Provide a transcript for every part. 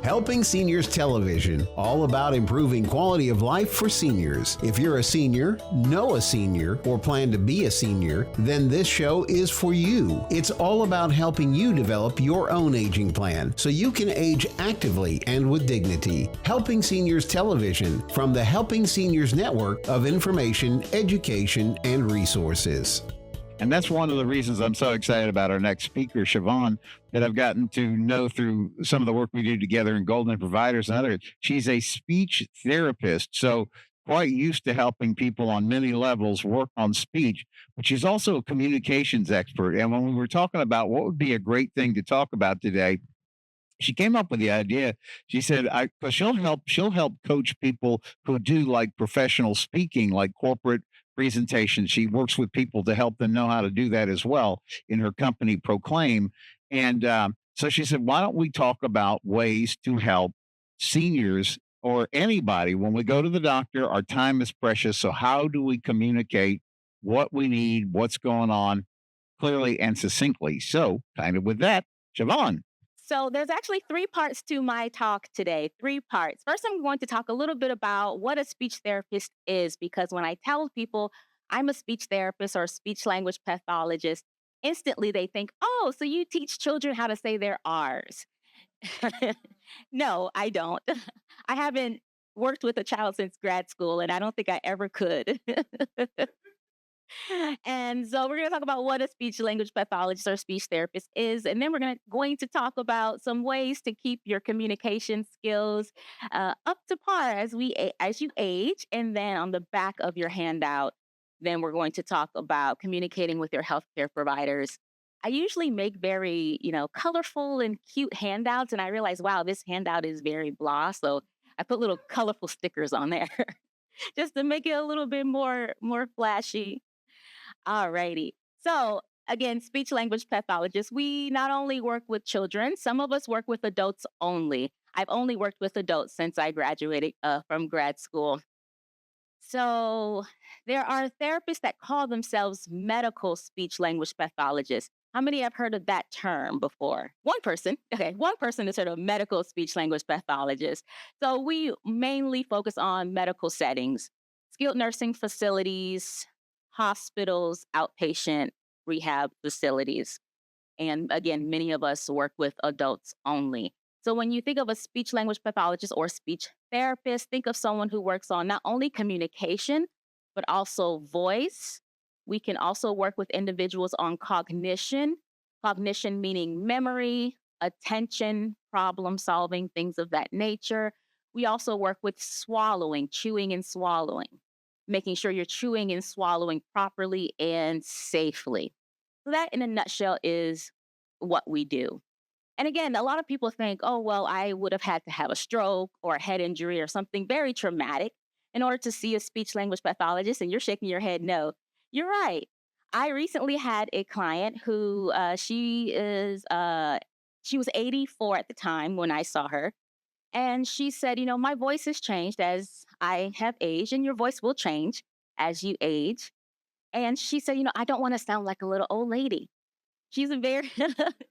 Helping Seniors Television, all about improving quality of life for seniors. If you're a senior, know a senior, or plan to be a senior, then this show is for you. It's all about helping you develop your own aging plan so you can age actively and with dignity. Helping Seniors Television from the Helping Seniors Network of information, education, and resources. And that's one of the reasons I'm so excited about our next speaker, Shavonne, that I've gotten to know through some of the work we do together in Golden Providers and others. She's a speech therapist, so quite used to helping people on many levels work on speech, but she's also a communications expert. And when we were talking about what would be a great thing to talk about today, she came up with the idea. She said, because she'll help coach people who do like professional speaking, like corporate presentations. She works with people to help them know how to do that as well in her company, Proclaim. And so she said, why don't we talk about ways to help seniors or anybody when we go to the doctor? Our time is precious. So how do we communicate what we need, what's going on clearly and succinctly? So kind of with that, Shavonne. So there's actually 3 parts to my talk today, 3 parts. First, I'm going to talk a little bit about what a speech therapist is, because when I tell people I'm a speech therapist or a speech language pathologist, instantly they think, oh, so you teach children how to say their R's. No, I don't. I haven't worked with a child since grad school, and I don't think I ever could. And so we're going to talk about what a speech language pathologist or speech therapist is, and then we're going to talk about some ways to keep your communication skills up to par as you age. And then on the back of your handout, then we're going to talk about communicating with your healthcare providers. I usually make very, colorful and cute handouts, and I realize, wow, this handout is very blah. So I put little colorful stickers on there just to make it a little bit more flashy. Alrighty. So again, speech language pathologists, we not only work with children, some of us work with adults only. I've only worked with adults since I graduated from grad school. So there are therapists that call themselves medical speech language pathologists. How many have heard of that term before? One person. Okay, one person has heard of medical speech language pathologist. So we mainly focus on medical settings, skilled nursing facilities, hospitals, outpatient rehab facilities. And again, many of us work with adults only. So when you think of a speech language pathologist or speech therapist, think of someone who works on not only communication, but also voice. We can also work with individuals on cognition meaning memory, attention, problem solving, things of that nature. We also work with swallowing, chewing and swallowing, making sure you're chewing and swallowing properly and safely. So that in a nutshell is what we do. And again, a lot of people think, oh, well, I would have had to have a stroke or a head injury or something very traumatic in order to see a speech language pathologist. And you're shaking your head. No, you're right. I recently had a client who she was 84 at the time when I saw her. And she said, my voice has changed as I have aged, and your voice will change as you age. And she said, I don't want to sound like a little old lady. She's a very,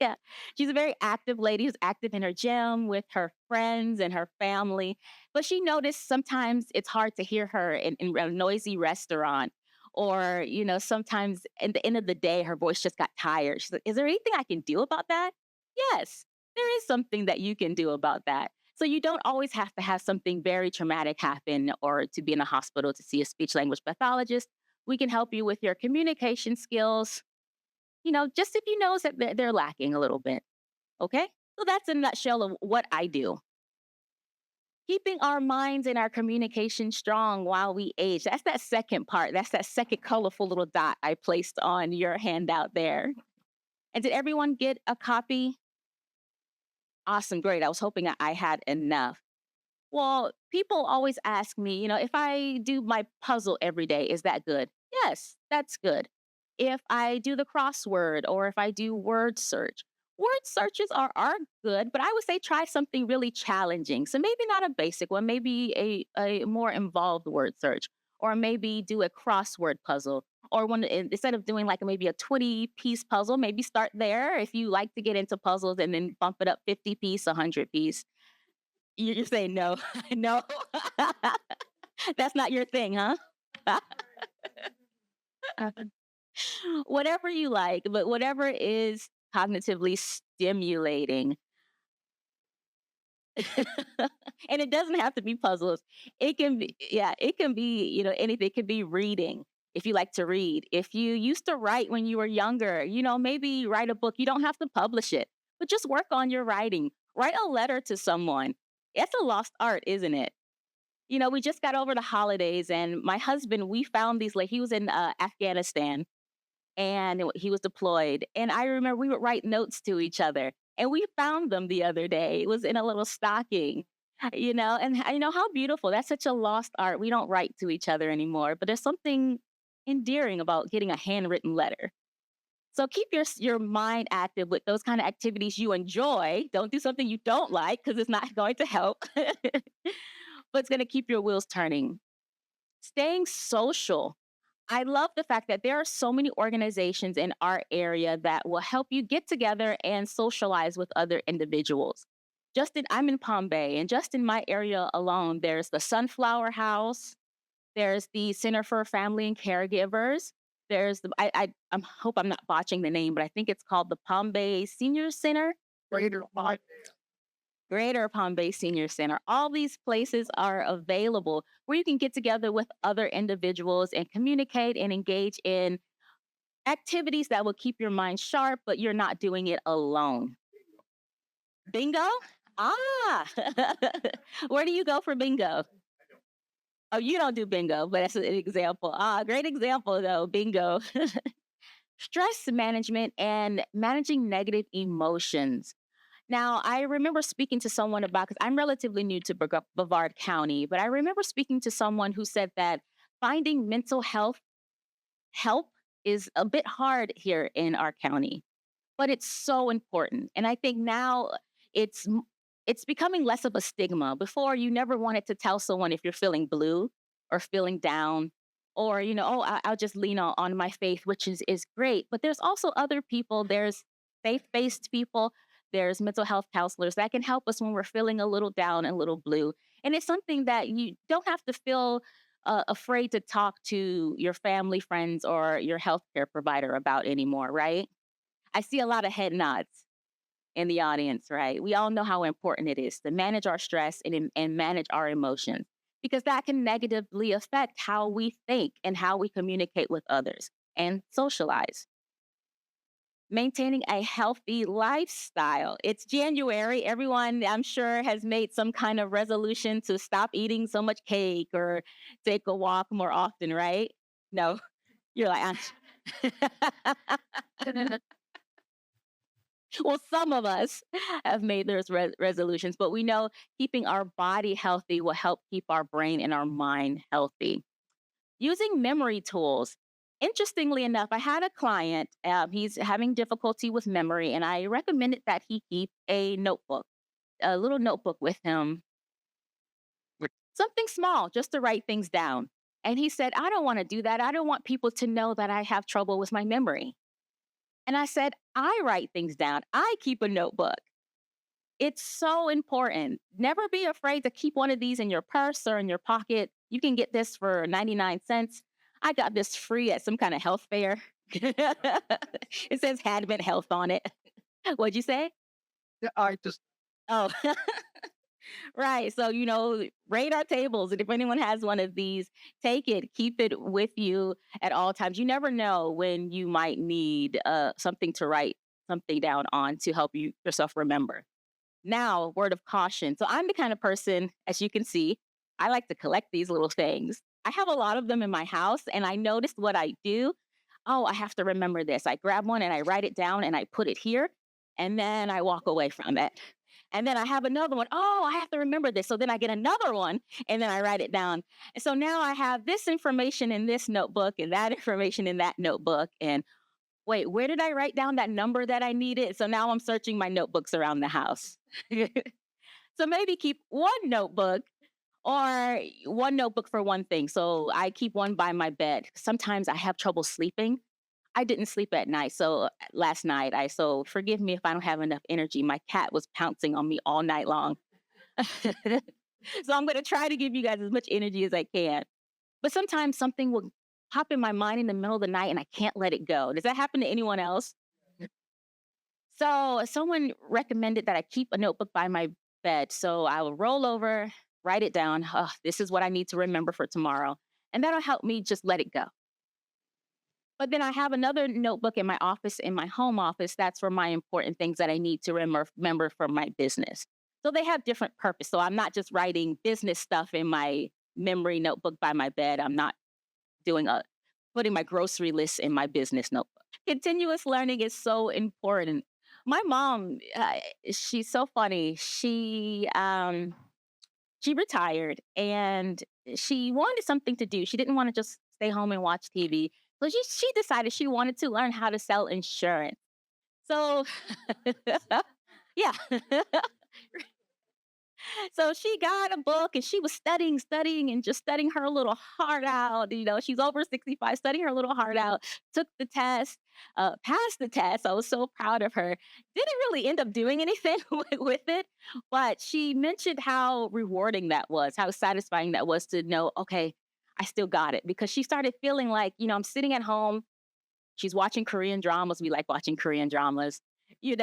yeah, she's a very active lady who's active in her gym with her friends and her family. But she noticed sometimes it's hard to hear her in a noisy restaurant. Or, sometimes at the end of the day, her voice just got tired. She's like, is there anything I can do about that? Yes, there is something that you can do about that. So you don't always have to have something very traumatic happen or to be in a hospital to see a speech language pathologist. We can help you with your communication skills, just if you notice that they're lacking a little bit. Okay? So that's a nutshell of what I do. Keeping our minds and our communication strong while we age. That's that second part. That's that second colorful little dot I placed on your handout there. And did everyone get a copy? Awesome, great. I was hoping I had enough. Well, people always ask me, if I do my puzzle every day, is that good? Yes, that's good. If I do the crossword or if I do word search, word searches are good, but I would say try something really challenging. So maybe not a basic one, maybe a more involved word search, or maybe do a crossword puzzle. Or instead of doing like maybe a 20-piece puzzle, maybe start there if you like to get into puzzles and then bump it up 50-piece, 100-piece. You're saying no. No. That's not your thing, huh? Whatever you like, but whatever is cognitively stimulating. And it doesn't have to be puzzles. It can be, yeah, it can be, anything. It could be reading if you like to read. If you used to write when you were younger, maybe write a book. You don't have to publish it, but just work on your writing. Write a letter to someone. It's a lost art, isn't it? We just got over the holidays, and my husband, we found these, like, he was in Afghanistan and he was deployed. And I remember we would write notes to each other, and we found them the other day. It was in a little stocking, and how beautiful. That's such a lost art. We don't write to each other anymore, but there's something endearing about getting a handwritten letter. So keep your mind active with those kind of activities you enjoy. Don't do something you don't like because it's not going to help, but it's going to keep your wheels turning. Staying social. I love the fact that there are so many organizations in our area that will help you get together and socialize with other individuals. I'm in Palm Bay, and just in my area alone, there's the Sunflower House, there's the Center for Family and Caregivers. There's I hope I'm not botching the name, but I think it's called the Palm Bay Senior Center. Greater Palm Bay Senior Center. All these places are available where you can get together with other individuals and communicate and engage in activities that will keep your mind sharp, but you're not doing it alone. Bingo? Ah, where do you go for bingo? Oh, you don't do bingo, but that's an example. Ah, great example though, bingo. Stress management and managing negative emotions. Now, I remember speaking to someone about, because I'm relatively new to Brevard County, but I remember speaking to someone who said that finding mental health help is a bit hard here in our county, but it's so important. And I think now it's it's becoming less of a stigma. Before, you never wanted to tell someone if you're feeling blue or feeling down, or oh, I'll just lean on my faith, which is great. But there's also other people. There's faith-based people. There's mental health counselors that can help us when we're feeling a little down and a little blue. And it's something that you don't have to feel afraid to talk to your family, friends, or your healthcare provider about anymore, right? I see a lot of head nods in the audience, right? We all know how important it is to manage our stress and manage our emotions, because that can negatively affect how we think and how we communicate with others and socialize. Maintaining a healthy lifestyle. It's January. Everyone, I'm sure, has made some kind of resolution to stop eating so much cake or take a walk more often, right? No, you're like, well, some of us have made those resolutions, but we know keeping our body healthy will help keep our brain and our mind healthy. Using memory tools. Interestingly enough, I had a client, he's having difficulty with memory, and I recommended that he keep a little notebook with him, something small, just to write things down. And he said, I don't want to do that. I don't want people to know that I have trouble with my memory. And I said, I write things down. I keep a notebook. It's so important. Never be afraid to keep one of these in your purse or in your pocket. You can get this for 99 cents. I got this free at some kind of health fair. It says Hadvent Health on it. What'd you say? Oh, right. So, rate our tables. And if anyone has one of these, take it, keep it with you at all times. You never know when you might need something to write something down on to help yourself remember. Now, word of caution. So I'm the kind of person, as you can see, I like to collect these little things. I have a lot of them in my house, and I noticed what I do. Oh, I have to remember this. I grab one and I write it down and I put it here, and then I walk away from it. And then I have another one. Oh, I have to remember this. So then I get another one and then I write it down. And so now I have this information in this notebook and that information in that notebook. And wait, where did I write down that number that I needed? So now I'm searching my notebooks around the house. So maybe keep one notebook, or one notebook for one thing. So I keep one by my bed. Sometimes I have trouble sleeping. I didn't sleep at night. So last night, so forgive me if I don't have enough energy. My cat was pouncing on me all night long. So I'm going to try to give you guys as much energy as I can. But sometimes something will pop in my mind in the middle of the night and I can't let it go. Does that happen to anyone else? So someone recommended that I keep a notebook by my bed. So I will roll over, write it down. Oh, this is what I need to remember for tomorrow. And that'll help me just let it go. But then I have another notebook in my office, in my home office, that's for my important things that I need to remember for my business. So they have different purpose. So I'm not just writing business stuff in my memory notebook by my bed. I'm not doing a putting my grocery list in my business notebook. Continuous learning is so important. My mom, she's so funny. She retired and she wanted something to do. She didn't want to just stay home and watch TV. So she decided she wanted to learn how to sell insurance. So yeah. So she got a book and she was studying, and just studying her little heart out. She's over 65, studying her little heart out, took the test, passed the test. I was so proud of her. Didn't really end up doing anything with it, but she mentioned how rewarding that was, how satisfying that was to know, okay, I still got it, because she started feeling like, I'm sitting at home. She's watching Korean dramas. We like watching Korean dramas, and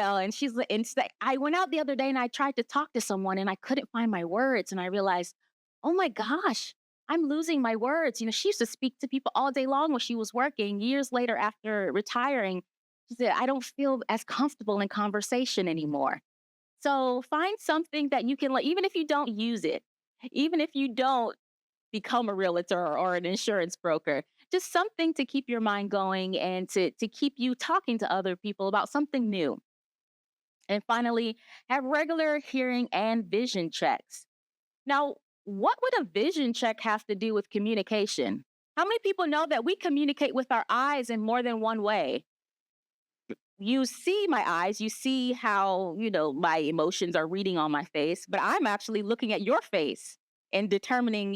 I went out the other day and I tried to talk to someone and I couldn't find my words. And I realized, oh my gosh, I'm losing my words. She used to speak to people all day long when she was working. Years later, after retiring, she said, I don't feel as comfortable in conversation anymore. So find something that you can, like, even if you don't use it, even if you don't become a realtor or an insurance broker. Just something to keep your mind going and to keep you talking to other people about something new. And finally, have regular hearing and vision checks. Now, what would a vision check have to do with communication? How many people know that we communicate with our eyes in more than one way? You see my eyes, you see how, my emotions are reading on my face, but I'm actually looking at your face and determining,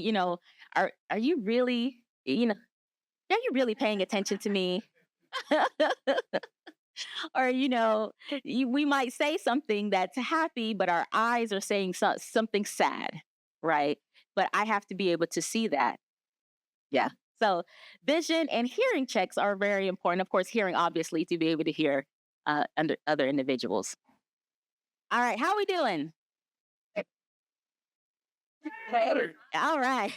are you really, are you really paying attention to me? Or, we might say something that's happy, but our eyes are saying something sad, right? But I have to be able to see that. Yeah. So vision and hearing checks are very important. Of course, hearing, obviously, to be able to hear under other individuals. All right. How are we doing? All right.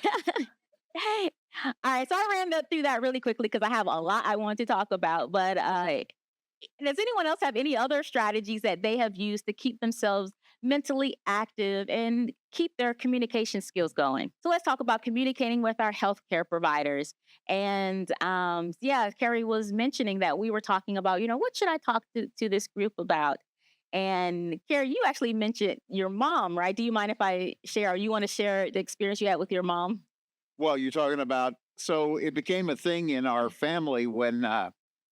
Hey. All right. So I ran through that really quickly because I have a lot I want to talk about. But does anyone else have any other strategies that they have used to keep themselves mentally active and keep their communication skills going? So let's talk about communicating with our healthcare providers. And yeah, Carrie was mentioning that we were talking about, what should I talk to this group about? And Carrie, you actually mentioned your mom, right? Do you mind if I share, or you want to share the experience you had with your mom? Well, you're talking about, so it became a thing in our family when,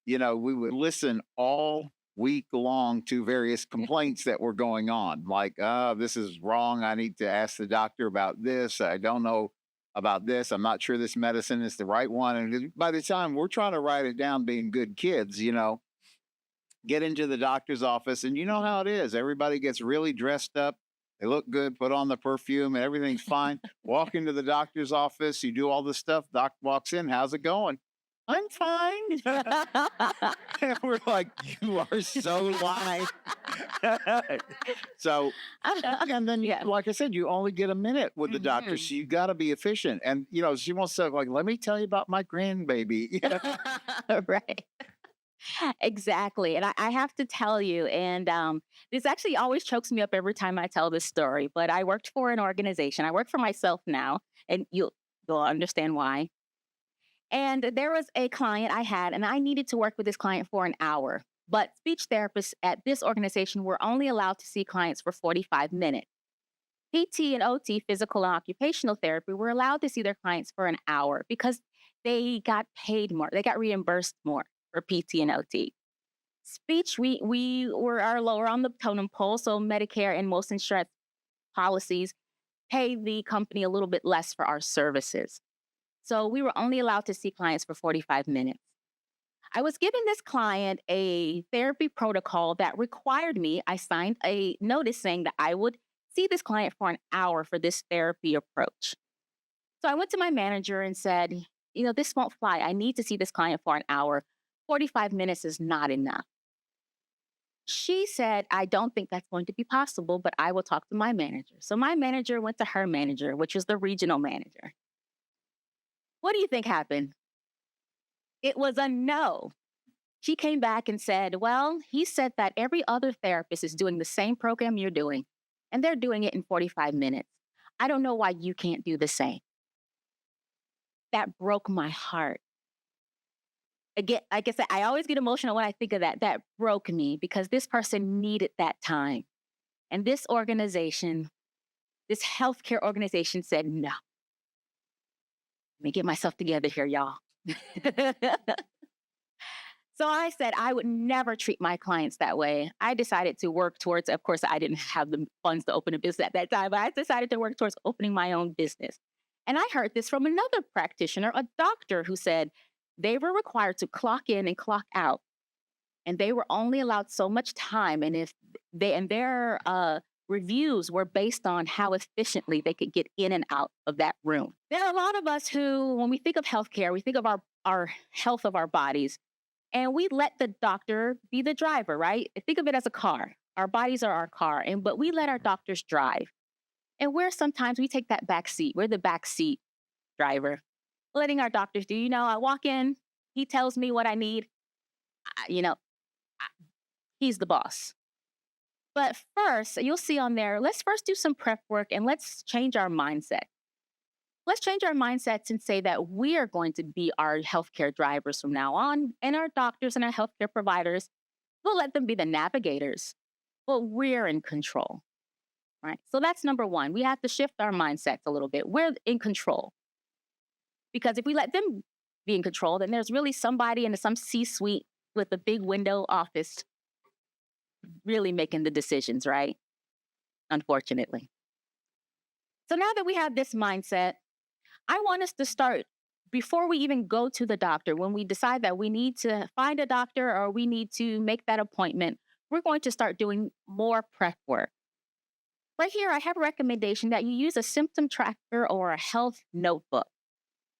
we would listen all week long to various complaints that were going on. Like, this is wrong. I need to ask the doctor about this. I don't know about this. I'm not sure this medicine is the right one. And by the time we're trying to write it down, being good kids, get into the doctor's office, and you know how it is. Everybody gets really dressed up. They look good, put on the perfume, and everything's fine. Walk into the doctor's office, you do all this stuff. Doc walks in, how's it going? I'm fine. And we're like, you are so lying. So, and then, Yeah. like I said, you only get a minute with the doctor, Mhm. so you got to be efficient. And, she wants to, like, let me tell you about my grandbaby. Right. Exactly. And I have to tell you, and this actually always chokes me up every time I tell this story, but I worked for an organization. I work for myself now, and you'll understand why. And there was a client I had, and I needed to work with this client for an hour. But speech therapists at this organization were only allowed to see clients for 45 minutes. PT and OT, physical and occupational therapy, were allowed to see their clients for an hour because they got paid more. They got reimbursed more for PT and OT. Speech, we are lower on the totem pole, so Medicare and most insurance policies pay the company a little bit less for our services. So we were only allowed to see clients for 45 minutes. I was giving this client a therapy protocol that required me, I signed a notice saying that I would see this client for an hour for this therapy approach. So I went to my manager and said, this won't fly. I need to see this client for an hour. 45 minutes is not enough. She said, I don't think that's going to be possible, but I will talk to my manager. So my manager went to her manager, which is the regional manager. What do you think happened? It was a no. She came back and said, well, he said that every other therapist is doing the same program you're doing, and they're doing it in 45 minutes. I don't know why you can't do the same. That broke my heart. Again, like I said, I always get emotional when I think of that. That broke me because this person needed that time. And this organization, this healthcare organization said, no. Let me get myself together here, y'all. So I said I would never treat my clients that way. I decided to work towards, of course, I didn't have the funds to open a business at that time, but I decided to work towards opening my own business. And I heard this from another practitioner, a doctor, who said they were required to clock in and clock out. And they were only allowed so much time. And if their reviews were based on how efficiently they could get in and out of that room. There are a lot of us who, when we think of healthcare, we think of our health of our bodies. And we let the doctor be the driver, right? Think of it as a car. Our bodies are our car, but we let our doctors drive. And sometimes we take that back seat. We're the back seat driver, letting our doctors do. I walk in, he tells me what I need. He's the boss. But first, you'll see on there, let's first do some prep work and let's change our mindset. Let's change our mindsets and say that we are going to be our healthcare drivers from now on, and our doctors and our healthcare providers, we'll let them be the navigators, but we're in control, right? So that's number one. We have to shift our mindsets a little bit. We're in control. Because if we let them be in control, then there's really somebody in some C-suite with a big window office really making the decisions, right? Unfortunately. So now that we have this mindset, I want us to start before we even go to the doctor. When we decide that we need to find a doctor or we need to make that appointment, we're going to start doing more prep work. Right here, I have a recommendation that you use a symptom tracker or a health notebook.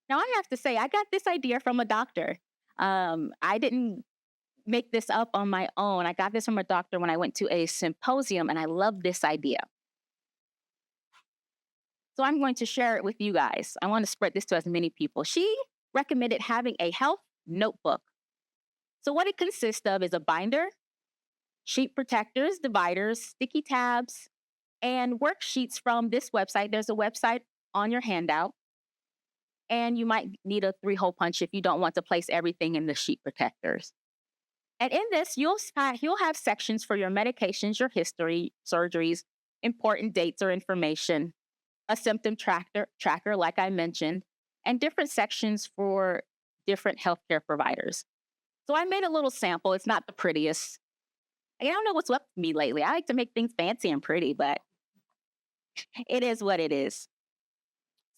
Now, I have to say, I got this idea from a doctor. I didn't make this up on my own. I got this from a doctor when I went to a symposium, and I love this idea. So I'm going to share it with you guys. I want to spread this to as many people. She recommended having a health notebook. So what it consists of is a binder, sheet protectors, dividers, sticky tabs, and worksheets from this website. There's a website on your handout. And you might need a 3-hole punch if you don't want to place everything in the sheet protectors. And in this, you'll have sections for your medications, your history, surgeries, important dates or information, a symptom tracker, like I mentioned, and different sections for different healthcare providers. So I made a little sample. It's not the prettiest. I don't know what's up with me lately. I like to make things fancy and pretty, but it is what it is.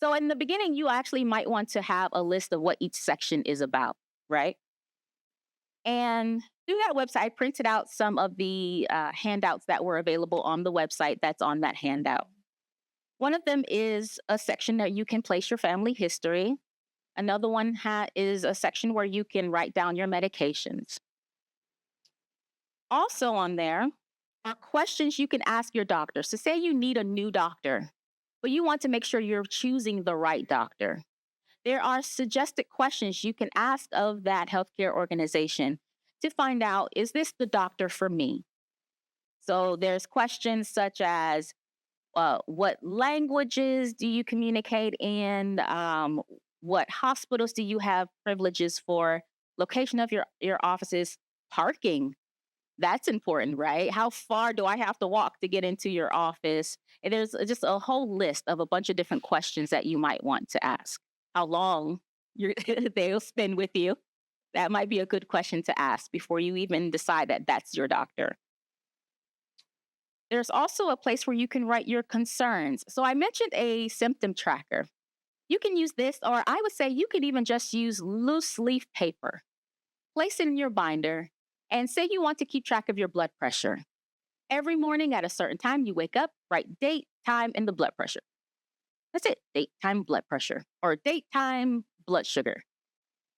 So in the beginning, you actually might want to have a list of what each section is about, right? And through that website, I printed out some of the handouts that were available on the website that's on that handout. One of them is a section that you can place your family history. Another one is a section where you can write down your medications. Also on there are questions you can ask your doctor. So say you need a new doctor, but you want to make sure you're choosing the right doctor. There are suggested questions you can ask of that healthcare organization to find out, is this the doctor for me? So there's questions such as, what languages do you communicate in? What hospitals do you have privileges for? Location of your offices, parking. That's important, right? How far do I have to walk to get into your office? And there's just a whole list of a bunch of different questions that you might want to ask. How long they'll spend with you. That might be a good question to ask before you even decide that that's your doctor. There's also a place where you can write your concerns. So I mentioned a symptom tracker. You can use this, or I would say you could even just use loose leaf paper. Place it in your binder and say you want to keep track of your blood pressure. Every morning at a certain time, you wake up, write date, time, and the blood pressure. That's it. Date, time, blood pressure, or date, time, blood sugar.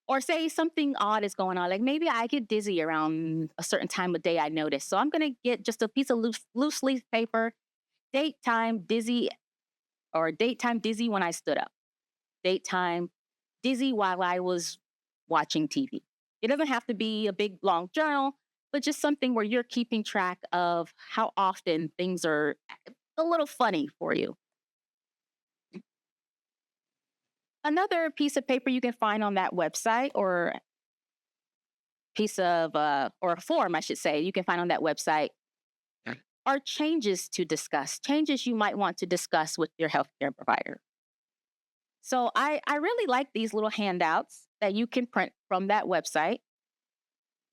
Or say something odd is going on. Like maybe I get dizzy around a certain time of day I notice. So I'm going to get just a piece of loose leaf paper, date, time, dizzy, or date, time, dizzy when I stood up. Date, time, dizzy while I was watching TV. It doesn't have to be a big, long journal, but just something where you're keeping track of how often things are a little funny for you. Another piece of paper you can find on that website or piece of, or a form, I should say, you can find on that website are changes to discuss, changes you might want to discuss with your healthcare provider. So I really like these little handouts that you can print from that website.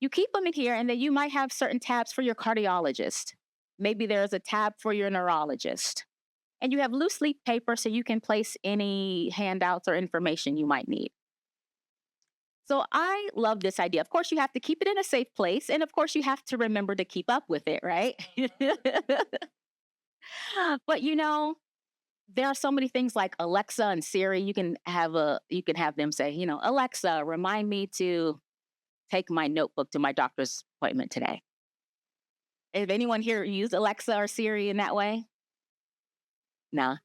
You keep them in here, and then you might have certain tabs for your cardiologist. Maybe there's a tab for your neurologist. And you have loose leaf paper so you can place any handouts or information you might need. So I love this idea. Of course, you have to keep it in a safe place. And of course, you have to remember to keep up with it, right? But there are so many things like Alexa and Siri. You can have them say, Alexa, remind me to take my notebook to my doctor's appointment today. If anyone here used Alexa or Siri in that way? Nah.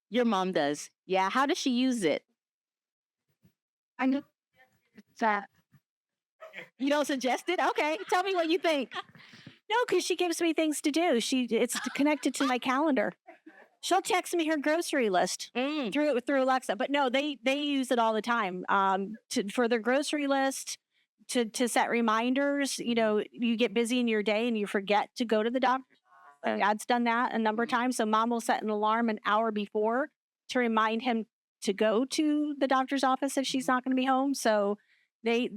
Your mom does. Yeah. How does she use it? I know that. You don't suggest it? Okay. Tell me what you think. No, because she gives me things to do. It's connected to my calendar. She'll text me her grocery list through Alexa. But no, they use it all the time for their grocery list, to set reminders. You get busy in your day and you forget to go to the doctor. Dad's done that a number of times. So mom will set an alarm an hour before to remind him to go to the doctor's office if she's not going to be home. So I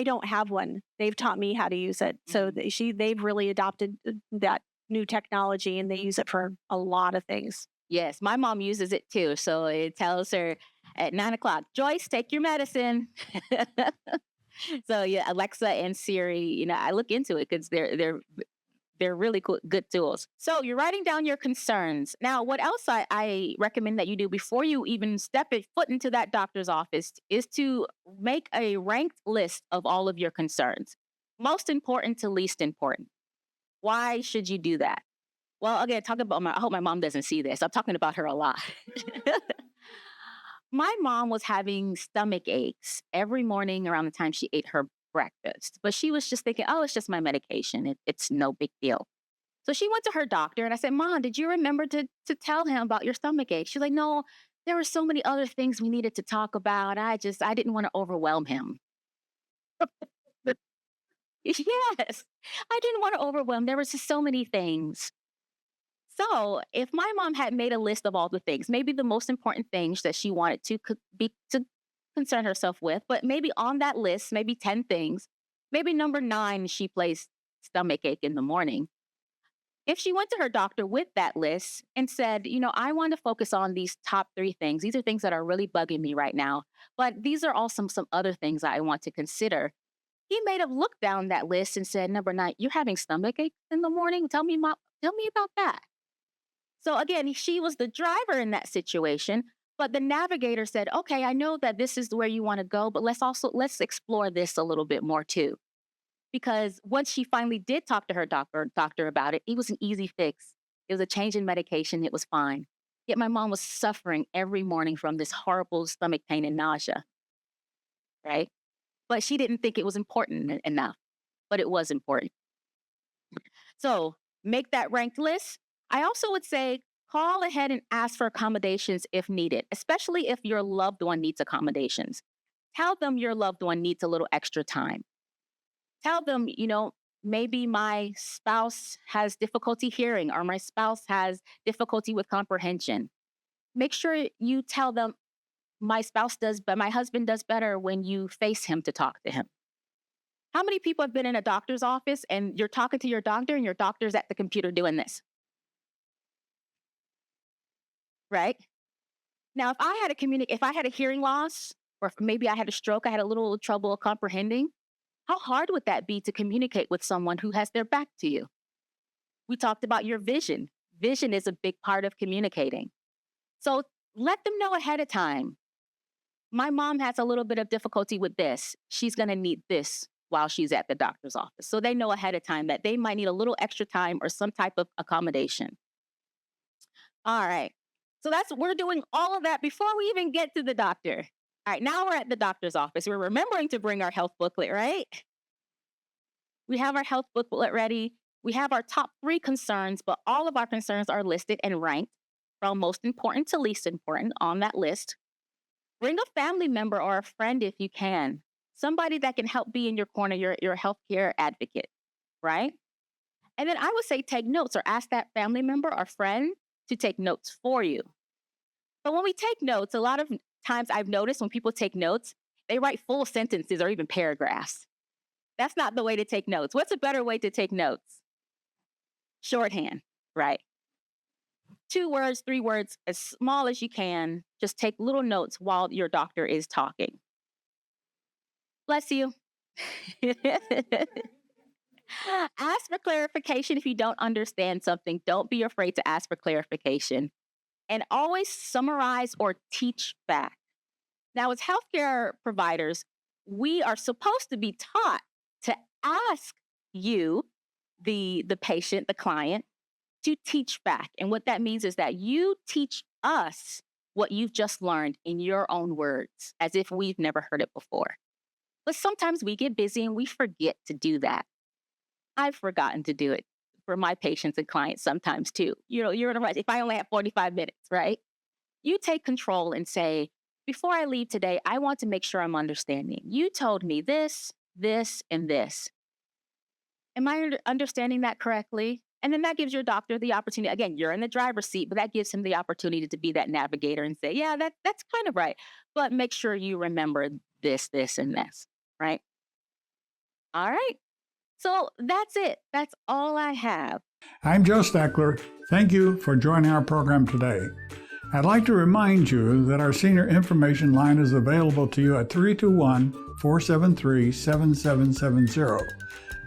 don't have one. They've taught me how to use it. So they've really adopted that new technology, and they use it for a lot of things. Yes, my mom uses it too. So it tells her at 9:00, Joyce, take your medicine. So yeah, Alexa and Siri, I look into it because they're really cool, good tools. So you're writing down your concerns. Now, what else I recommend that you do before you even step a foot into that doctor's office is to make a ranked list of all of your concerns, most important to least important. Why should you do that? Well, again, I hope my mom doesn't see this. I'm talking about her a lot. My mom was having stomach aches every morning around the time she ate her breakfast, but she was just thinking, oh, it's just my medication. It's no big deal. So she went to her doctor, and I said, Mom, did you remember to tell him about your stomach ache? She's like, no, there were so many other things we needed to talk about. I didn't want to overwhelm him. Yes, I didn't want to overwhelm. There was just so many things. So if my mom had made a list of all the things, maybe the most important things that she wanted to concern herself with, but maybe on that list, maybe 10 things, maybe number 9, she placed stomach ache in the morning. If she went to her doctor with that list and said, I want to focus on these top 3 things. These are things that are really bugging me right now, but these are also some other things I want to consider. He may have looked down that list and said, number 9, you're having stomach ache in the morning? Tell me about that. So again, she was the driver in that situation, but the navigator said, okay, I know that this is where you want to go, but let's explore this a little bit more too. Because once she finally did talk to her doctor about it was an easy fix. It was a change in medication. It was fine. Yet my mom was suffering every morning from this horrible stomach pain and nausea, right? But she didn't think it was important enough, but it was important. So make that ranked list. I also would say call ahead and ask for accommodations if needed, especially if your loved one needs accommodations. Tell them your loved one needs a little extra time. Tell them, maybe my spouse has difficulty hearing or my spouse has difficulty with comprehension. Make sure you tell them my husband does better when you face him to talk to him. How many people have been in a doctor's office and you're talking to your doctor and your doctor's at the computer doing this? Right? Now, if I had a hearing loss, or if maybe I had a stroke, I had a little trouble comprehending, How hard would that be to communicate with someone who has their back to you? We talked about your vision. Vision is a big part of communicating. So let them know ahead of time. My mom has a little bit of difficulty with this. She's going to need this while she's at the doctor's office. So they know ahead of time that they might need a little extra time or some type of accommodation. All right. So we're doing all of that before we even get to the doctor. All right, now we're at the doctor's office. We're remembering to bring our health booklet, right? We have our health booklet ready. We have our top 3 concerns, but all of our concerns are listed and ranked from most important to least important on that list. Bring a family member or a friend if you can. Somebody that can help be in your corner, your healthcare advocate, right? And then I would say take notes or ask that family member or friend to take notes for you. But when we take notes, a lot of times I've noticed when people take notes, they write full sentences or even paragraphs. That's not the way to take notes. What's a better way to take notes? Shorthand, right? 2 words, 3 words, as small as you can. Just take little notes while your doctor is talking. Bless you. Ask for clarification if you don't understand something. Don't be afraid to ask for clarification. And always summarize or teach back. Now, as healthcare providers, we are supposed to be taught to ask you, the patient, the client, to teach back. And what that means is that you teach us what you've just learned in your own words, as if we've never heard it before. But sometimes we get busy and we forget to do that. I've forgotten to do it for my patients and clients sometimes too. You're in a rush. If I only have 45 minutes, right? You take control and say, before I leave today, I want to make sure I'm understanding. You told me this, this, and this. Am I understanding that correctly? And then that gives your doctor the opportunity. Again, you're in the driver's seat, but that gives him the opportunity to be that navigator and say, yeah, that's kind of right. But make sure you remember this, this, and this, right? All right. So that's it. That's all I have. I'm Joe Steckler. Thank you for joining our program today. I'd like to remind you that our senior information line is available to you at 321-473-7770.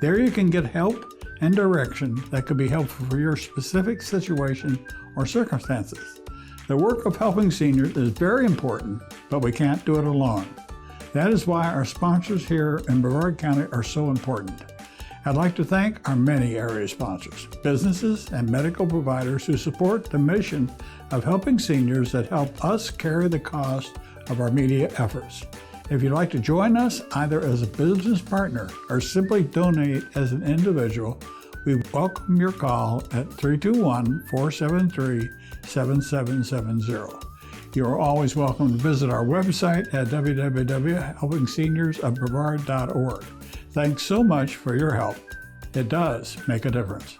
There you can get help and direction that could be helpful for your specific situation or circumstances. The work of helping seniors is very important, but we can't do it alone. That is why our sponsors here in Brevard County are so important. I'd like to thank our many area sponsors, businesses, and medical providers who support the mission of helping seniors that help us carry the cost of our media efforts. If you'd like to join us either as a business partner or simply donate as an individual, we welcome your call at 321-473-7770. You are always welcome to visit our website at www.helpingseniorsofbrevard.org. Thanks so much for your help. It does make a difference.